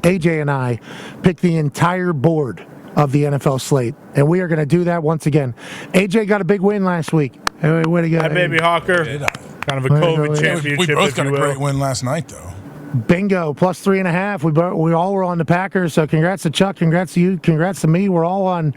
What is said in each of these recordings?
AJ and I picked the entire board of the NFL slate, and we are going to do that once again. AJ got a big win last week. Hey, way to go. Hi, baby Hawker. Kind of a COVID championship. We both got a great win last night, though. Bingo, plus 3.5. We all were on the Packers, so congrats to Chuck, congrats to you, congrats to me. We're all on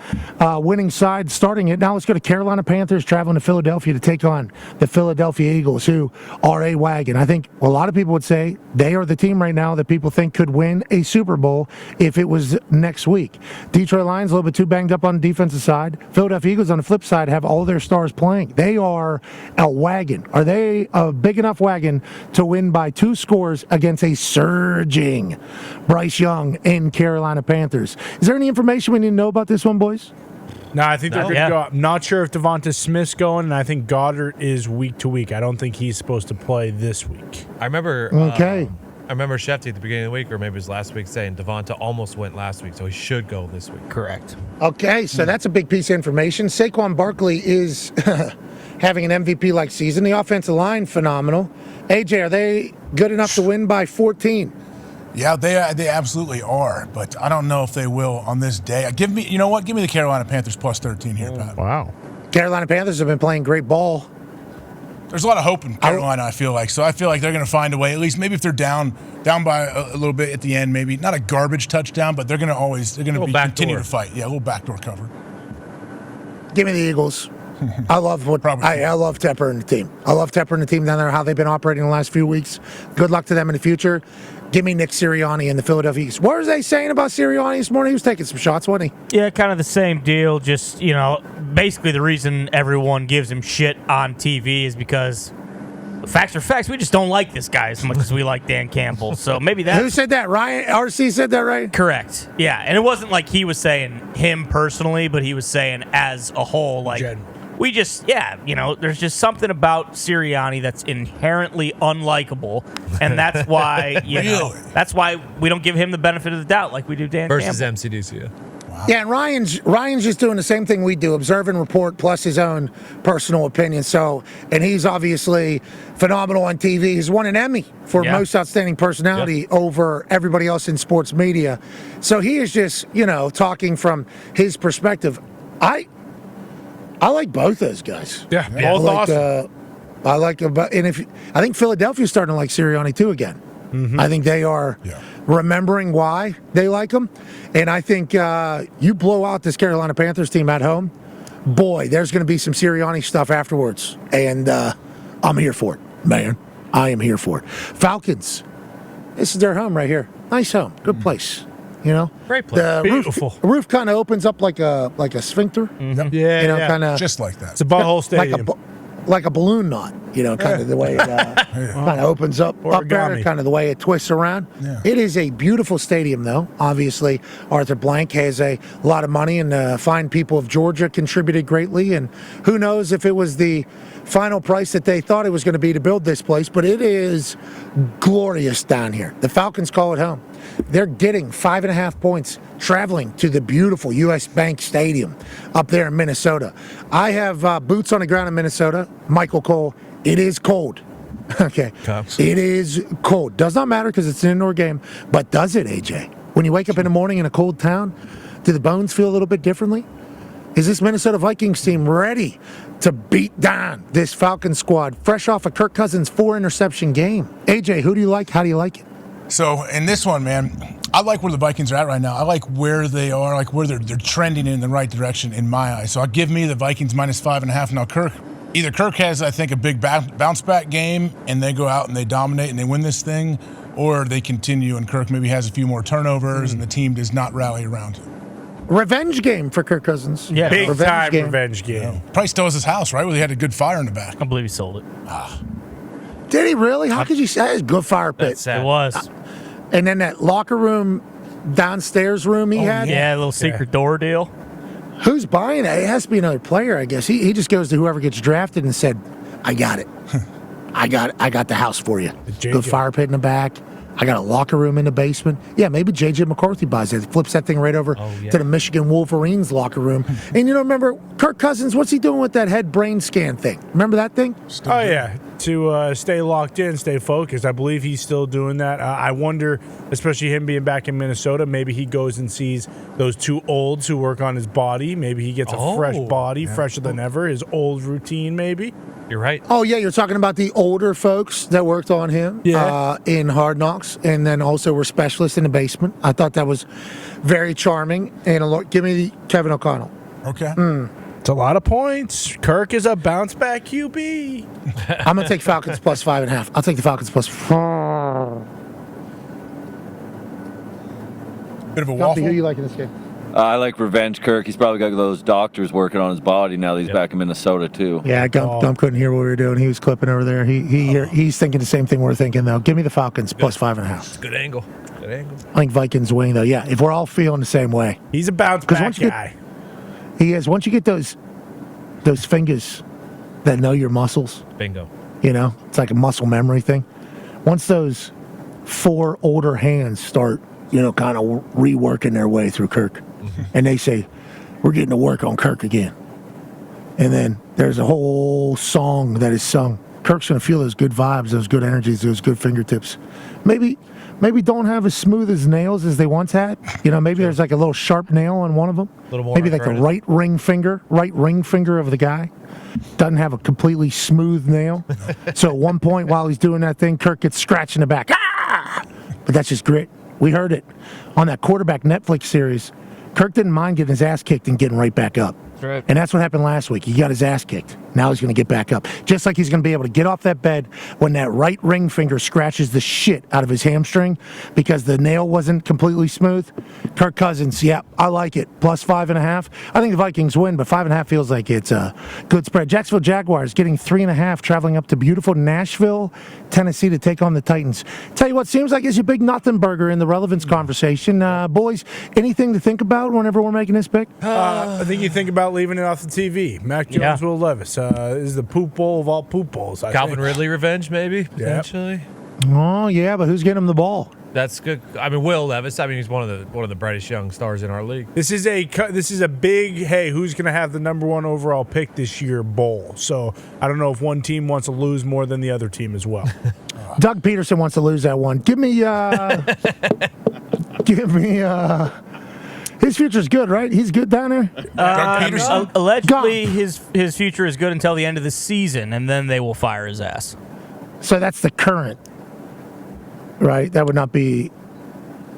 winning side starting it. Now let's go to Carolina Panthers traveling to Philadelphia to take on the Philadelphia Eagles, who are a wagon. I think a lot of people would say they are the team right now that people think could win a Super Bowl if it was next week. Detroit Lions a little bit too banged up on the defensive side. Philadelphia Eagles on the flip side have all their stars playing. They are a wagon. Are they a big enough wagon to win by 2 scores against a surging Bryce Young in Carolina Panthers? Is there any information we need to know about this one, boys? No, I think they're going to go. I'm not sure if Devonta Smith's going, and I think Goddard is week to week. I don't think he's supposed to play this week. I remember. Okay. I remember Shefty at the beginning of the week, or maybe it was last week, saying Devonta almost went last week, so he should go this week. Correct. Okay, so that's a big piece of information. Saquon Barkley is having an MVP-like season. The offensive line, phenomenal. AJ, are they good enough to win by 14? Yeah, they absolutely are, but I don't know if they will on this day. Give me the Carolina Panthers plus 13 here, Pat. Wow. Carolina Panthers have been playing great ball. There's a lot of hope in Carolina, I feel like. So I feel like they're going to find a way, at least maybe if they're down by a little bit at the end, maybe not a garbage touchdown, but they're going to continue to fight. Yeah, a little backdoor cover. Give me the Eagles. I love Tepper and the team. I love Tepper and the team down there, how they've been operating the last few weeks. Good luck to them in the future. Give me Nick Sirianni and the Philadelphia Eagles. What was they saying about Sirianni this morning? He was taking some shots, wasn't he? Yeah, kind of the same deal. Just, basically the reason everyone gives him shit on TV is because facts are facts. We just don't like this guy as much as we like Dan Campbell. So maybe that's... Who said that? Ryan? RC said that, right? Correct. Yeah, and it wasn't like he was saying him personally, but he was saying as a whole, like... We just, there's just something about Sirianni that's inherently unlikable, and that's why, that's why we don't give him the benefit of the doubt like we do Dan versus Campbell. MCDC. Wow. Yeah, and Ryan's just doing the same thing we do, observe and report, plus his own personal opinion. So, and he's obviously phenomenal on TV. He's won an Emmy for most outstanding personality over everybody else in sports media. So he is just, talking from his perspective. I like both those guys. Yeah, both awesome. I think Philadelphia's starting to like Sirianni too again. Mm-hmm. I think they are remembering why they like him, and I think you blow out this Carolina Panthers team at home, boy, there's going to be some Sirianni stuff afterwards, and I'm here for it, man. I am here for it. Falcons, this is their home right here. Nice home, good place. Great place. Beautiful. The roof kind of opens up like a sphincter. Mm-hmm. Yeah, kind of just like that. It's a butthole stadium, like a balloon knot. Kind of the way it kind of opens up there, kind of the way it twists around. Yeah. It is a beautiful stadium, though. Obviously, Arthur Blank has a lot of money, and fine people of Georgia contributed greatly. And who knows if it was the final price that they thought it was going to be to build this place, but it is glorious down here. The Falcons call it home. They're getting 5.5 points traveling to the beautiful U.S. Bank Stadium up there in Minnesota. I have boots on the ground in Minnesota. Michael Cole, it is cold. Okay. Cups. It is cold. Does not matter because it's an indoor game, but does it, AJ? When you wake up in the morning in a cold town, do the bones feel a little bit differently? Is this Minnesota Vikings team ready to beat down this Falcons squad fresh off of Kirk Cousins' 4-interception game? AJ, who do you like? How do you like it? So in this one, man, I like where the Vikings are at right now. I like where they are, like where they're trending in the right direction in my eyes. So I'll give me the Vikings minus 5.5. Now Kirk has, I think, a big bounce back game, and they go out and they dominate and they win this thing, or they continue and Kirk maybe has a few more turnovers and the team does not rally around him. Revenge game for Kirk Cousins. Yeah, big revenge game. Probably still has his house, right? Where he had a good fire in the back. I believe he sold it. Did he really? How could you say that? It was a good fire pit. It was. And then that locker room, downstairs room he had? Yeah, a little secret door deal. Who's buying it? It has to be another player, I guess. He just goes to whoever gets drafted and said, I got it. I got the house for you. Good fire pit in the back. I got a locker room in the basement. Yeah, maybe J.J. McCarthy buys it. Flips that thing right over to the Michigan Wolverines locker room. And remember, Kirk Cousins, what's he doing with that head brain scan thing? Remember that thing? Oh, yeah. To stay locked in, stay focused. I believe he's still doing that. I wonder, especially him being back in Minnesota, maybe he goes and sees those two olds who work on his body. Maybe he gets a fresh body, fresher than ever. His old routine, maybe. You're right. Oh, yeah, you're talking about the older folks that worked on him in Hard Knocks, and then also were specialists in the basement. I thought that was very charming. And give me the Kevin O'Connell. Okay. It's a lot of points. Kirk is a bounce-back QB. I'm going to take Falcons plus 5.5. I'll take the Falcons plus 4. Bit of a Gumpy, waffle. who you like in this game? I like revenge Kirk. He's probably got those doctors working on his body now that he's back in Minnesota, too. Yeah, Gump couldn't hear what we were doing. He was clipping over there. He's thinking the same thing we're thinking, though. Give me the Falcons plus 5.5. Good angle. Good angle. I think Vikings win, though. Yeah, if we're all feeling the same way. He's a bounce-back guy. He is. Once you get those fingers that know your muscles, Bingo. it's like a muscle memory thing. Once those 4 older hands start, kind of reworking their way through Kirk, and they say, we're getting to work on Kirk again. And then there's a whole song that is sung. Kirk's going to feel those good vibes, those good energies, those good fingertips. Maybe don't have as smooth as nails as they once had. Maybe there's like a little sharp nail on one of them. Maybe like the right ring finger of the guy doesn't have a completely smooth nail. So at one point while he's doing that thing, Kirk gets scratched in the back. Ah! But that's just grit. We heard it on that quarterback Netflix series. Kirk didn't mind getting his ass kicked and getting right back up. Right. And that's what happened last week. He got his ass kicked. Now he's going to get back up. Just like he's going to be able to get off that bed when that right ring finger scratches the shit out of his hamstring because the nail wasn't completely smooth. Kirk Cousins, yeah, I like it. Plus 5.5. I think the Vikings win, but 5.5 feels like it's a good spread. Jacksonville Jaguars getting 3.5, traveling up to beautiful Nashville, Tennessee to take on the Titans. Tell you what, seems like it's a big nothing burger in the relevance conversation. Boys, anything to think about whenever we're making this pick? I think you think about leaving it off the TV. Mac Jones, Will Levis. This is the poop bowl of all poop bowls. Calvin Ridley revenge, maybe, potentially. Oh, yeah, but who's getting him the ball? That's good. I mean, Will Levis. I mean, he's one of the brightest young stars in our league. This is a big, hey, who's going to have the number 1 overall pick this year bowl. So I don't know if one team wants to lose more than the other team as well. Doug Peterson wants to lose that one. Give me his future's good, right? He's good down there? Allegedly, his future is good until the end of the season, and then they will fire his ass. So that's the current, right? That would not be...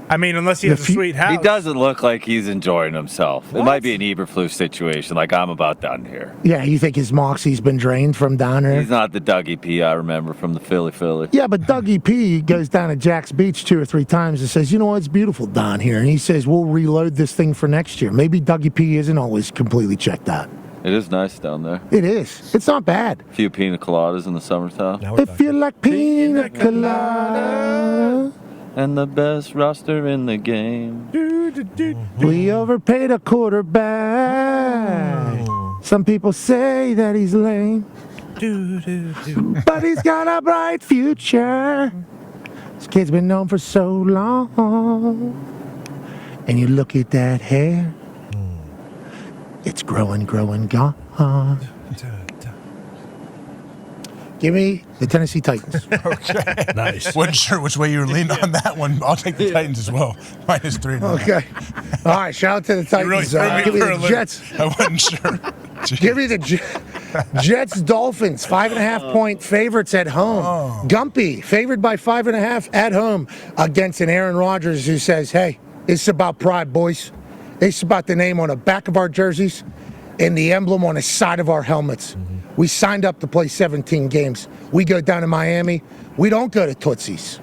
I mean, unless he has a sweet house. He doesn't look like he's enjoying himself. It might be an Eberflus situation, like I'm about done here. Yeah, you think his moxie's been drained from down there? He's not the Dougie P I remember from the Philly. Yeah, but Dougie P goes down to Jack's Beach 2 or 3 times and says, it's beautiful down here. And he says, we'll reload this thing for next year. Maybe Dougie P isn't always completely checked out. It is nice down there. It is. It's not bad. A few pina coladas in the summertime. If you like pina colada... And the best roster in the game. We overpaid a quarterback. Some people say that he's lame. But he's got a bright future. This kid's been known for so long. And you look at that hair. It's growing, gone. Give me the Tennessee Titans. Okay. Nice. Wasn't sure which way you were leaning on that one. I'll take the Titans as well. Minus 3. Okay. All right. Shout out to the Titans. You really threw me give me for the a loop. Jets. I wasn't sure. Give me the Jets Dolphins. 5.5-point favorites at home. Gumpy favored by 5.5 at home against an Aaron Rodgers who says, "Hey, it's about pride, boys. It's about the name on the back of our jerseys and the emblem on the side of our helmets." We signed up to play 17 games. We go down to Miami. We don't go to Tootsie's.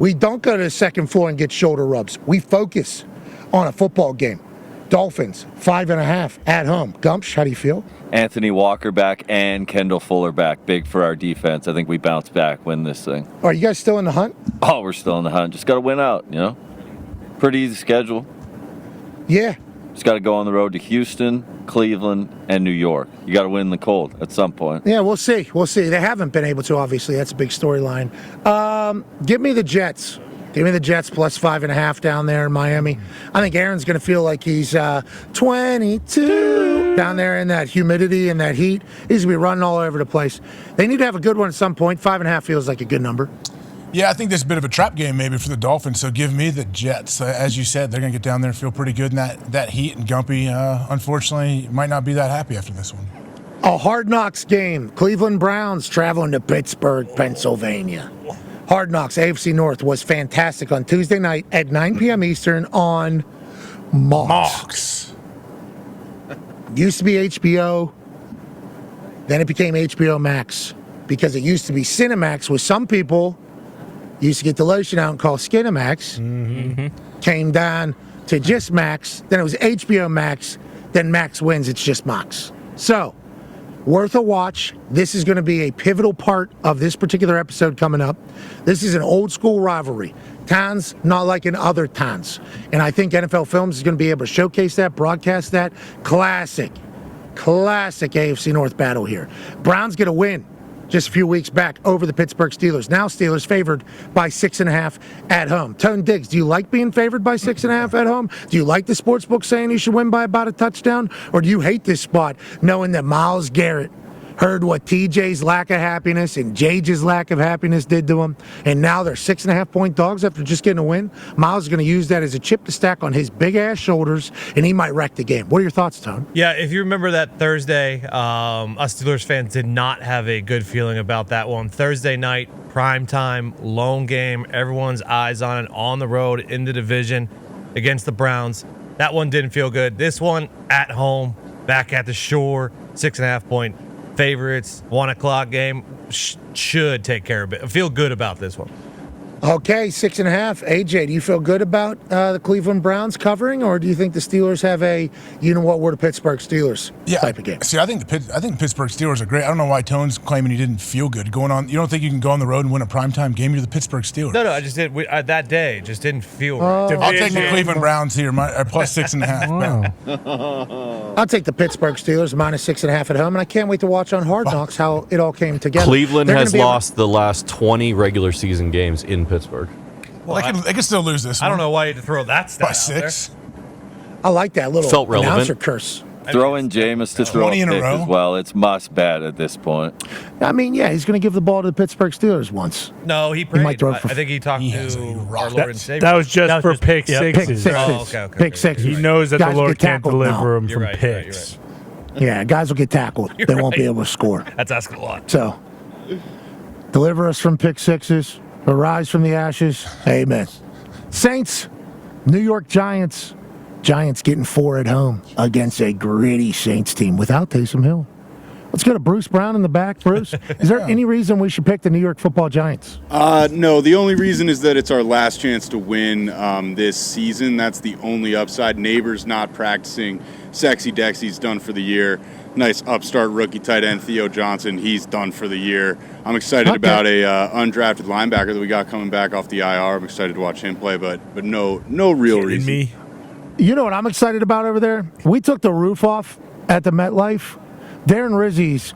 We don't go to the second floor and get shoulder rubs. We focus on a football game. Dolphins, 5.5 at home. Gumps, how do you feel? Anthony Walker back and Kendall Fuller back. Big for our defense. I think we bounce back, win this thing. Are you guys still in the hunt? Oh, we're still in the hunt. Just got to win out, Pretty easy schedule. Yeah. Just got to go on the road to Houston, Cleveland, and New York. You got to win the cold at some point. Yeah, we'll see. We'll see. They haven't been able to, obviously. That's a big storyline. Give me the Jets. Give me the Jets plus 5.5 down there in Miami. I think Aaron's going to feel like he's 22 down there in that humidity and that heat. He's going to be running all over the place. They need to have a good one at some point. 5.5 feels like a good number. Yeah, I think this is a bit of a trap game maybe for the Dolphins, so give me the Jets. As you said, they're going to get down there and feel pretty good in that heat, and Gumpy, unfortunately, might not be that happy after this one. A Hard Knocks game. Cleveland Browns traveling to Pittsburgh, Pennsylvania. Hard Knocks, AFC North, was fantastic on Tuesday night at 9 p.m. Eastern on Mox. Used to be HBO, then it became HBO Max because it used to be Cinemax with some people. Used to get the lotion out and call Skinamax. Came down to just Max. Then it was HBO Max. Then Max wins. It's just Max. So, worth a watch. This is going to be a pivotal part of this particular episode coming up. This is an old school rivalry. Tans, not like in other Tans. And I think NFL Films is going to be able to showcase that, broadcast that. Classic AFC North battle here. Browns get a win just a few weeks back over the Pittsburgh Steelers. Now Steelers favored by 6.5 at home. Tone Diggs, do you like being favored by 6.5 at home? Do you like the sportsbook saying you should win by about a touchdown? Or do you hate this spot knowing that Myles Garrett heard what TJ's lack of happiness and JJ's lack of happiness did to him, and now they're 6.5-point dogs after just getting a win? Myles is going to use that as a chip to stack on his big-ass shoulders, and he might wreck the game. What are your thoughts, Tone? Yeah, if you remember that Thursday, us Steelers fans did not have a good feeling about that one. Thursday night, primetime, lone game, everyone's eyes on it, on the road, in the division, against the Browns. That one didn't feel good. This one, at home, back at the shore, 6.5-point favorites, 1 o'clock game, should take care of it. I feel good about this one. Okay, 6.5. AJ, do you feel good about the Cleveland Browns covering, or do you think the Steelers have a, you know what, we're the Pittsburgh Steelers type of game? See, I think the Pittsburgh Steelers are great. I don't know why Tone's claiming he didn't feel good going on. You don't think you can go on the road and win a primetime game? You're the Pittsburgh Steelers. No, I just did. That day just didn't feel right. I'll take the Cleveland Browns here, plus 6.5. Wow. I'll take the Pittsburgh Steelers minus 6.5 at home, and I can't wait to watch on Hard Knocks how it all came together. Cleveland has lost the last 20 regular season games in Pittsburgh. Well, they can still lose this one. I don't know why you had to throw that stat by 6. I like that little Felt relevant. announcer curse. Throw in Jameis to throw a 20 in a pick row? as well. It's must bad at this point. I mean, yeah, he's going to give the ball to the Pittsburgh Steelers once. No, he prayed. might throw it for- I think he talked has to a our rock. Lord and Savior. That was just for pick Pick sixes. sixes. Oh, okay. Pick sixes. He knows that Guys the Lord get can't tackled deliver now. him You're from right, picks. Yeah, guys will get tackled. They won't be right. able to score. That's asking a lot. So, deliver us from pick sixes, arise from the ashes. Amen. Saints, New York Giants. Giants getting 4 at home against a gritty Saints team without Taysom Hill. Let's go to Bruce Brown in the back. Bruce, is there any reason we should pick the New York Football Giants? No, the only reason is that it's our last chance to win this season. That's the only upside. Neighbors not practicing. Sexy Dexy's done for the year. Nice upstart rookie tight end Theo Johnson. He's done for the year. I'm excited about a undrafted linebacker that we got coming back off the IR. I'm excited to watch him play, but no real reason. Me. You know what I'm excited about over there? We took the roof off at the MetLife. Darren Rizzi's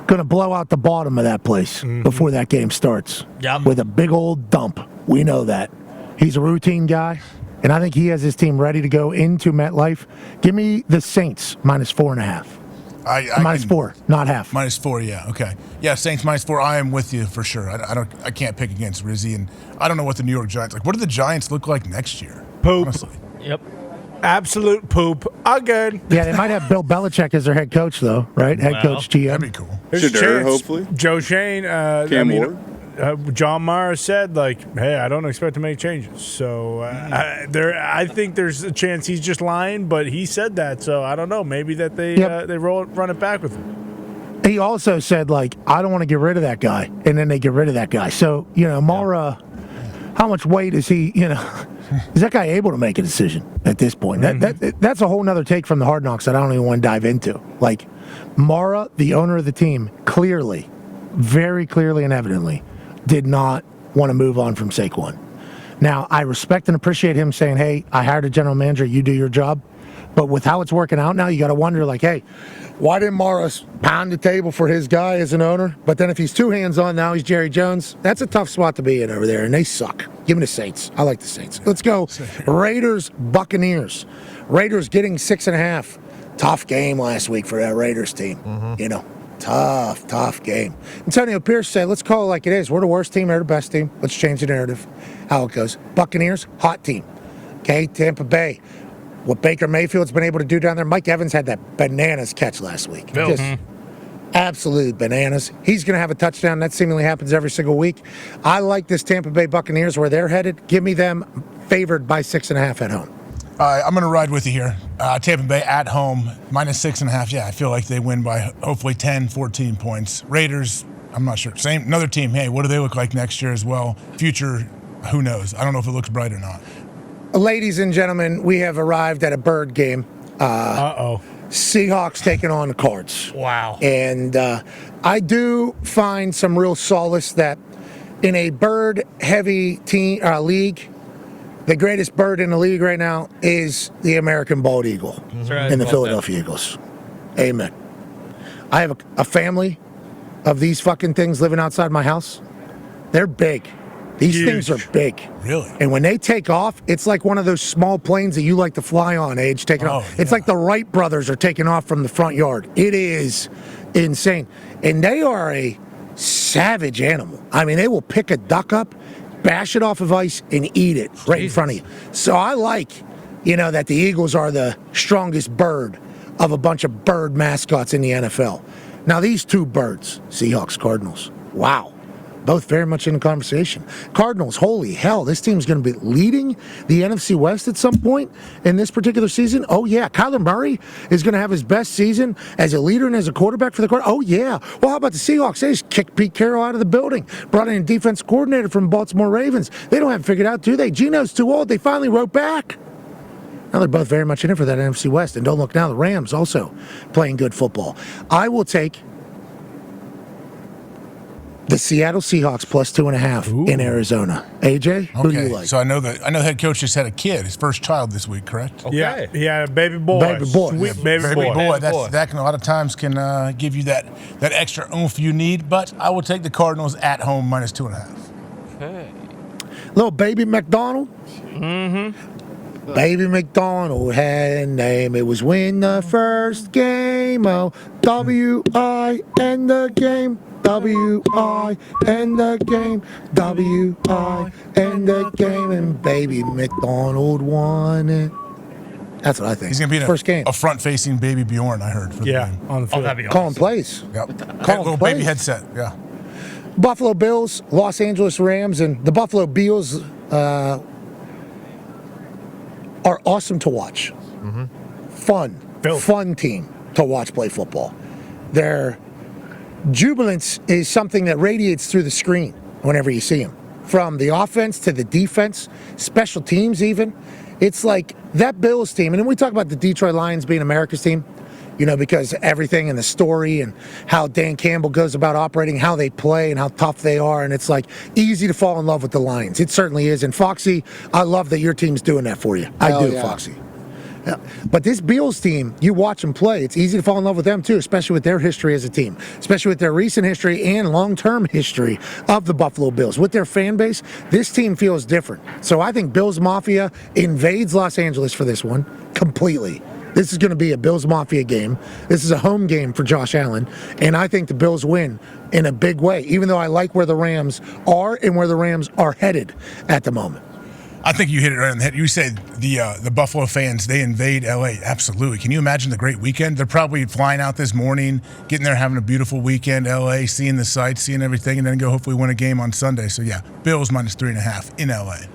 going to blow out the bottom of that place before that game starts with a big old dump. We know that. He's a routine guy, and I think he has his team ready to go into MetLife. Give me the Saints minus 4.5. Minus 4, not half. Minus 4, yeah, okay. Yeah, Saints minus 4. I am with you for sure. I can't pick against Rizzi, and I don't know what the New York Giants like. What do the Giants look like next year? Poop. Honestly. Yep. Absolute poop again. Yeah, they might have Bill Belichick as their head coach, though, right? Head coach GM. That'd be cool. There's a Shadur, chance. hopefully. Joe Shane. Cam Ward. John Mara said, hey, I don't expect to make changes. So I think there's a chance he's just lying, but he said that. So I don't know. Maybe that they run it back with him. He also said, I don't want to get rid of that guy. And then they get rid of that guy. So, Mara, how much weight is he, is that guy able to make a decision at this point? That's a whole nother take from the Hard Knocks that I don't even want to dive into. Mara, the owner of the team, clearly, very clearly and evidently, did not want to move on from Saquon. Now, I respect and appreciate him saying, hey, I hired a general manager, you do your job. But with how it's working out now, you got to wonder, like, hey, why didn't Morris pound the table for his guy as an owner? But then if he's two hands on now, he's Jerry Jones. That's a tough spot to be in over there, and they suck. Give me the Saints. I like the Saints. Let's go Raiders, Buccaneers. Raiders getting 6.5. Tough game last week for that Raiders team. You know, tough game. Antonio Pierce said, let's call it like it is. We're the worst team, they're the best team. Let's change the narrative, how it goes. Buccaneers, hot team. Okay, Tampa Bay. What Baker Mayfield's been able to do down there. Mike Evans had that bananas catch last week. Just absolute bananas. He's going to have a touchdown. That seemingly happens every single week. I like this Tampa Bay Buccaneers where they're headed. Give me them favored by 6.5 at home. I'm going to ride with you here. Tampa Bay at home, -6.5. Yeah, I feel like they win by hopefully 10, 14 points. Raiders, I'm not sure. Same, another team. Hey, what do they look like next year as well? Future, who knows? I don't know if it looks bright or not. Ladies and gentlemen, we have arrived at a bird game. Seahawks taking on the Cards. Wow. And I do find some real solace that in a bird-heavy team league, the greatest bird in the league right now is the American bald eagle and the Philadelphia Eagles. Amen. I have a family of these fucking things living outside my house. They're big. These things are big. Really? And when they take off, it's like one of those small planes that you like to fly on, taking off. It's like the Wright brothers are taking off from the front yard. It is insane. And they are a savage animal. I mean, they will pick a duck up, bash it off of ice, and eat it right in front of you. So I like, that the Eagles are the strongest bird of a bunch of bird mascots in the NFL. Now, these two birds, Seahawks, Cardinals, wow. Both very much in the conversation. Cardinals, holy hell, this team's going to be leading the NFC West at some point in this particular season. Oh, yeah. Kyler Murray is going to have his best season as a leader and as a quarterback for the Cardinals. Oh, yeah. Well, how about the Seahawks? They just kicked Pete Carroll out of the building. Brought in a defense coordinator from Baltimore Ravens. They don't have it figured out, do they? Geno's too old. They finally wrote back. Now they're both very much in it for that NFC West. And don't look now, the Rams also playing good football. I will take the Seattle Seahawks +2.5 in Arizona. AJ, who do you like? So I know the head coach just had a kid, his first child this week, correct? Okay. Yeah, he had a baby boy. Baby boy. Sweet Yeah, baby boy. That can a lot of times can give you that extra oomph you need. But I will take the Cardinals at home -2.5. Okay. Little baby McDonald. Baby McDonald had a name. It was win the first game. Oh, W-I-N the game. W-I-N the game. W-I-N the game. And baby McDonald won it. That's what I think. He's going to be in first game. a front-facing baby Bjorn, I heard. For the game. On the field. that'd be Calling plays. Yep. Calling Little plays. baby headset, yeah. Buffalo Bills, Los Angeles Rams, and the Buffalo Bills are awesome to watch. Fun team to watch play football. Their jubilance is something that radiates through the screen whenever you see them. From the offense to the defense, special teams even. It's like that Bills team, and then we talk about the Detroit Lions being America's team, because everything and the story and how Dan Campbell goes about operating, how they play and how tough they are, and it's like easy to fall in love with the Lions. It certainly is. And Foxy, I love that your team's doing that for you. I do, Foxy. Yeah. But this Bills team, you watch them play, it's easy to fall in love with them too, especially with their history as a team, especially with their recent history and long-term history of the Buffalo Bills. With their fan base, this team feels different. So I think Bills Mafia invades Los Angeles for this one completely. This is going to be a Bills Mafia game. This is a home game for Josh Allen, and I think the Bills win in a big way, even though I like where the Rams are and where the Rams are headed at the moment. I think you hit it right on the head. You said the Buffalo fans, they invade L.A. Absolutely. Can you imagine the great weekend? They're probably flying out this morning, getting there, having a beautiful weekend, L.A., seeing the sights, seeing everything, and then go hopefully win a game on Sunday. So, yeah, Bills -3.5 in L.A.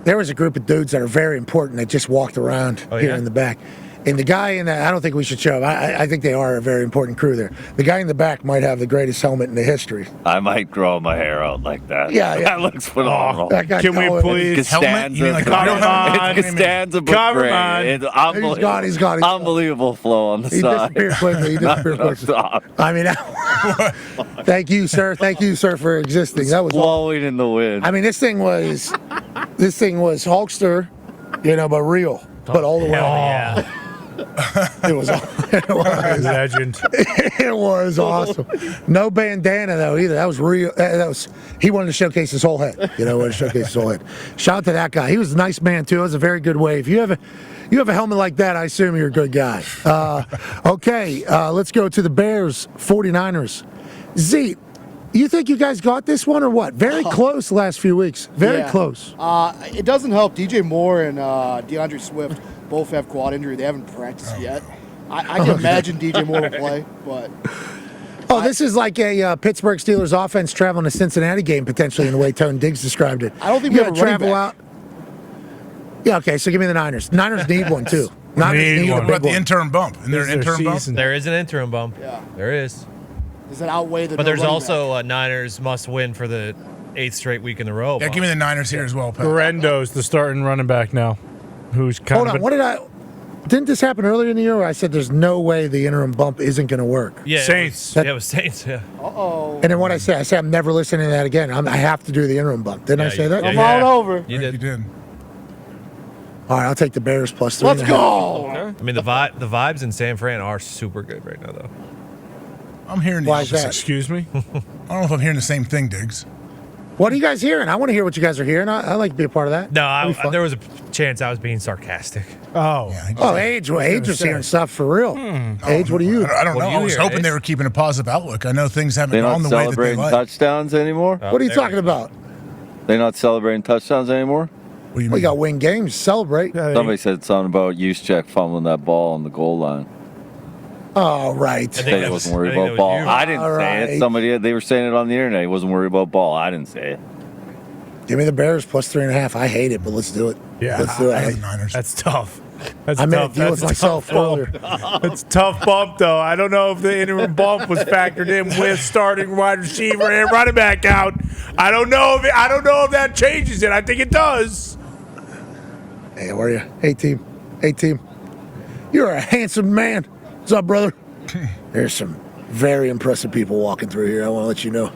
There was a group of dudes that are very important that just walked around here in the back. And the guy in that, I don't think we should show him. I think they are a very important crew there. The guy in the back might have the greatest helmet in the history. I might grow my hair out like that. Yeah. That looks phenomenal. That guy Can we please? Helmet? You mean like Come on. It's Costanza, but Come gray. on. It's He's got it. unbelievable flow on the He side. disappeared quickly. I mean, thank you, sir. Thank you, sir, for existing. That was Blowing in the wind. I mean, this thing was Hulkster, but real. but all the way. Yeah. It was Legend. it was awesome. No bandana though either. That was real. That was he wanted to showcase his whole head. Wanted to showcase his whole head. Shout out to that guy. He was a nice man too. It was a very good way. If you have a helmet like that, I assume you're a good guy. Okay, let's go to the Bears 49ers. Zeke, you think you guys got this one or what? Very close the last few weeks. Very close. It doesn't help. DJ Moore and DeAndre Swift both have quad injury. They haven't practiced yet. I can imagine DJ Moore will play, but this is like a Pittsburgh Steelers offense traveling to Cincinnati game potentially in the way Tone Diggs described it. I don't think you we have a running travel back. out. Yeah, okay, so give me the Niners. Niners need one too. Niners need What a about big the one. interim bump? Isn't there an interim bump? There is an interim bump. Yeah. There is. Does that outweigh the? But no there's running also a Niners must win for the 8th straight week in a row. Yeah, give me the Niners here as well, Pat. Guarendo's the starting running back now, who's kind Hold of on, what did I? Didn't this happen earlier in the year where I said there's no way the interim bump isn't going to work? Yeah, Saints. It was Saints. Yeah. Uh-oh. And then what I say I'm never listening to that again. I have to do the interim bump. Didn't I Yeah, say that? yeah, Come on over. You You did. did. All right, I'll take the Bears plus 3.5. Let's go. I mean, the vibes in San Fran are super good right now, though. I'm hearing the Why is opposite. that? Excuse me. I don't know if I'm hearing the same thing, Diggs. What are you guys hearing? I want to hear what you guys are hearing. I like to be a part of that. No, That'd be fun. there was a chance I was being sarcastic. Oh, Yeah, Oh, Age was hearing stuff for real. Age, what are you? I don't What know. do you I was hear, hoping Ace? they were keeping a positive outlook. I know things haven't They're gone not the way that they celebrating like. touchdowns anymore. What are you there talking we go. about? They're not celebrating touchdowns anymore. What do you We mean? got win games. Celebrate. Somebody said something about Juszczyk fumbling that ball on the goal line. Oh, right. think They that wasn't was- worried I think about that ball. was you. I didn't All say right. it. They were saying it on the internet. He wasn't worried about ball. I didn't say it. Give me the Bears plus 3.5. I hate it, but let's do it. Yeah. Let's do I have it. the Niners. that's tough. That's I made a tough. deal with That's myself tough earlier. bump. It's a tough bump, though. I don't know if the interim bump was factored in with starting wide receiver and running back out. I don't know if that changes it. I think it does. Hey, how are you? Hey, team. Hey, team. You're a handsome man. What's up, brother? There's some very impressive people walking through here. I want to let you know.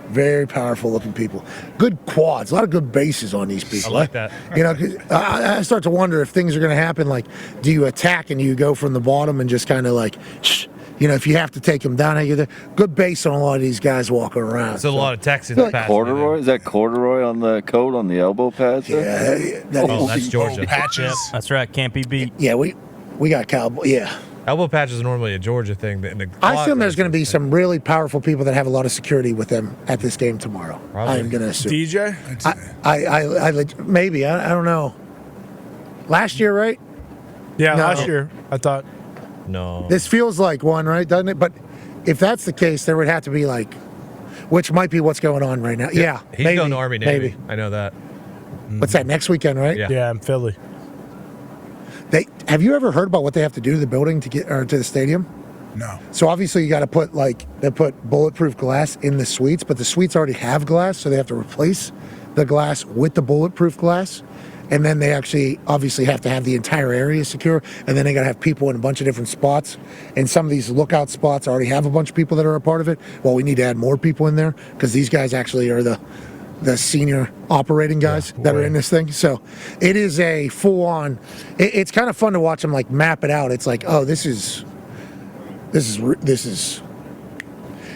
Very powerful looking people. Good quads. A lot of good bases on these people. I like that. 'Cause I start to wonder if things are going to happen. Like, do you attack and you go from the bottom and just kind of like, shh, if you have to take them down, how you good base on a lot of these guys walking around. It's a lot of Texans. Like passing Corduroy? Is that corduroy on the coat on the elbow pads? there? Yeah, that Oh, is- that's Georgia. Patches. That's right. Can't be beat. yeah, we got Cowboy. Yeah. Elbow patches are normally a Georgia thing. And the I quad assume there's going to be patches- some really powerful people that have a lot of security with them at this game tomorrow. Probably. I am going to assume. DJ? Maybe. I don't know. Last year, right? Yeah, No. last year I thought. No. This feels like one, right? Doesn't it? But if that's the case, there would have to be like, which might be what's going on right now. Yeah. He's maybe, going to Army Navy. Maybe. I know that. What's that, next weekend, right? Yeah. Yeah, in Philly. Have you ever heard about what they have to do to the building to the stadium? No. So obviously you got to put they put bulletproof glass in the suites, but the suites already have glass, so they have to replace the glass with the bulletproof glass. And then they actually obviously have to have the entire area secure, and then they got to have people in a bunch of different spots. And some of these lookout spots already have a bunch of people that are a part of it. Well, we need to add more people in there because these guys actually are the senior operating guys that are in this thing. So it is a full-on. It's kind of fun to watch them like map it out. It's like, oh, this is.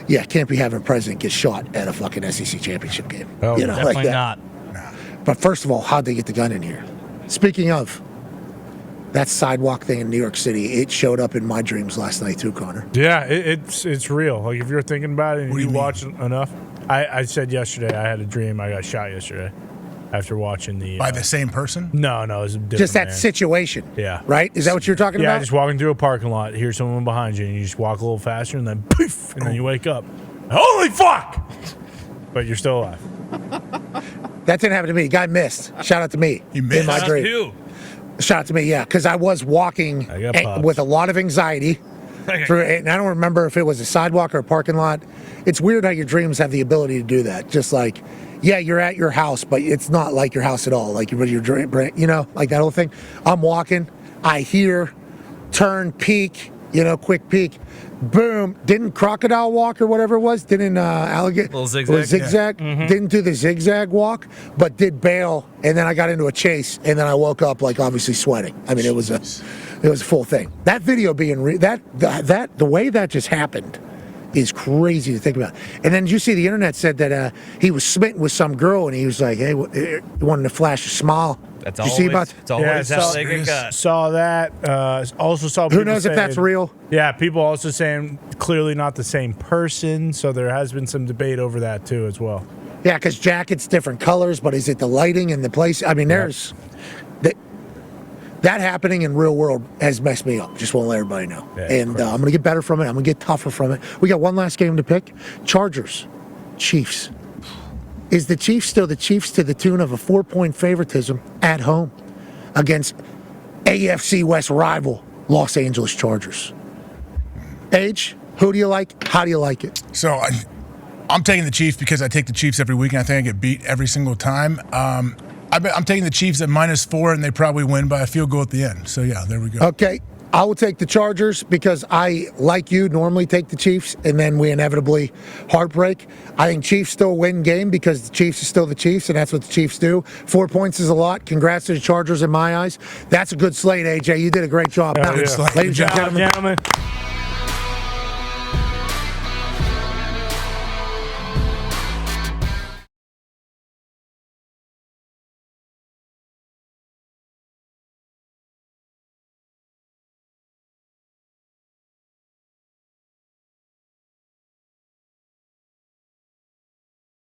Yeah, can't be having a president get shot at a fucking SEC championship game. Oh, Definitely that. not. But first of all, how'd they get the gun in here? Speaking of that sidewalk thing in New York City, it showed up in my dreams last night too, Connor. Yeah, it's real. Like if you're thinking about it and What do you you mean? watch it enough. I said yesterday I had a dream I got shot yesterday after watching the By the same person? No, it was a different Just that man. situation. Yeah. Right? Is that what you're talking Yeah, about? just walking through a parking lot, hear someone behind you, and you just walk a little faster, and then poof, and then you wake up. Holy fuck! But you're still alive. That didn't happen to me. Guy missed. Shout out to me. He missed. In my Shout out dream. to you. Shout out to me, yeah, because I was walking I got pops. with a lot of anxiety through it, and I don't remember if it was a sidewalk or a parking lot. It's weird how your dreams have the ability to do that. Just like, yeah, you're at your house, but it's not like your house at all. Like your dream, like that whole thing. I'm walking, I hear, turn, peek, quick peek. Boom. Didn't crocodile walk or whatever it was. Didn't alligator. Little zigzag. Zigzag. Didn't do the zigzag walk, but did bail. And then I got into a chase, and then I woke up obviously sweating. I mean, it was a full thing. That video being the way that just happened is crazy to think about. And then you see the internet said that he was smitten with some girl, and he was like, "Hey, he wanted to flash a smile." That's Did you see about? It's always how they get got. Saw that. Also saw. Who people knows if that's saying- real? Yeah, people also saying clearly not the same person. So there has been some debate over that too as well. Yeah, because jackets different colors, but is it the lighting and the place? I mean, there's that happening in real world has messed me up. Just want to let everybody know. Yeah, and I'm going to get better from it. I'm going to get tougher from it. We got one last game to pick. Chargers, Chiefs. Is the Chiefs still the Chiefs to the tune of a 4-point favoritism at home against AFC West rival Los Angeles Chargers? Age, who do you like? How do you like it? So I'm taking the Chiefs because I take the Chiefs every week, and I think I get beat every single time. I'm taking the Chiefs at -4, and they probably win by a field goal at the end. So, yeah, there we go. Okay. I will take the Chargers because I, like you, normally take the Chiefs, and then we inevitably heartbreak. I think Chiefs still win game because the Chiefs are still the Chiefs, and that's what the Chiefs do. 4 points is a lot. Congrats to the Chargers in my eyes. That's a good slate, AJ. You did a great job. Yeah. Ladies and gentlemen.